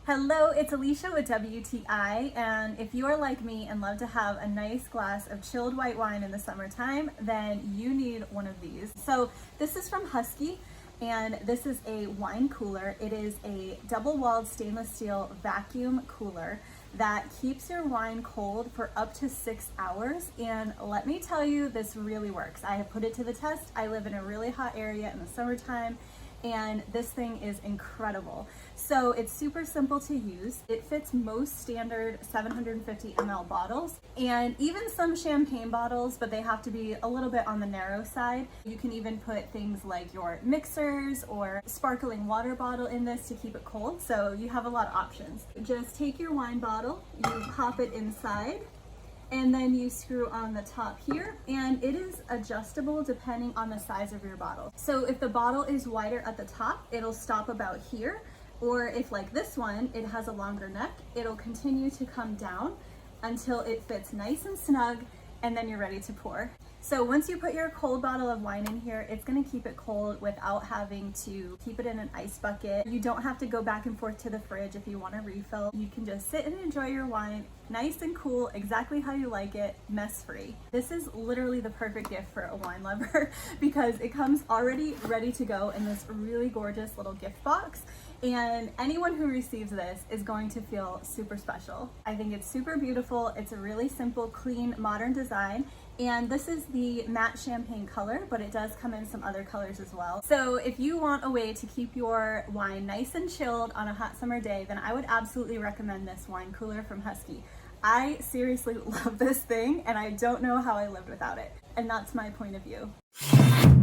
Hello, it's Alicia with WTI, and if you are like me and love to have a nice glass of chilled white wine in the summertime, then you need one of these. So this is from Huski, and this is a wine cooler. It is a double-walled stainless steel vacuum cooler that keeps your wine cold for up to 6 hours, and let me tell you, this really works. I have put it to the test. I live in a really hot area in the summertime, and this thing is incredible. So it's super simple to use. It fits most standard 750 ml bottles and even some champagne bottles, but they have to be a little bit on the narrow side. You can even put things like your mixers or sparkling water bottle in this to keep it cold. So you have a lot of options. Just take your wine bottle, you pop it inside, and then you screw on the top here, and it is adjustable depending on the size of your bottle. So if the bottle is wider at the top, it'll stop about here, or if like this one, it has a longer neck, it'll continue to come down until it fits nice and snug, and then you're ready to pour. So once you put your cold bottle of wine in here, it's gonna keep it cold without having to keep it in an ice bucket. You don't have to go back and forth to the fridge if you want to refill. You can just sit and enjoy your wine nice and cool, exactly how you like it, mess-free. This is literally the perfect gift for a wine lover because it comes already ready to go in this really gorgeous little gift box. And anyone who receives this is going to feel super special. I think it's super beautiful. It's a really simple, clean, modern design. And this is the matte champagne color, but it does come in some other colors as well. So if you want a way to keep your wine nice and chilled on a hot summer day, then I would absolutely recommend this wine cooler from Huski. I seriously love this thing, and I don't know how I lived without it. And that's my point of view.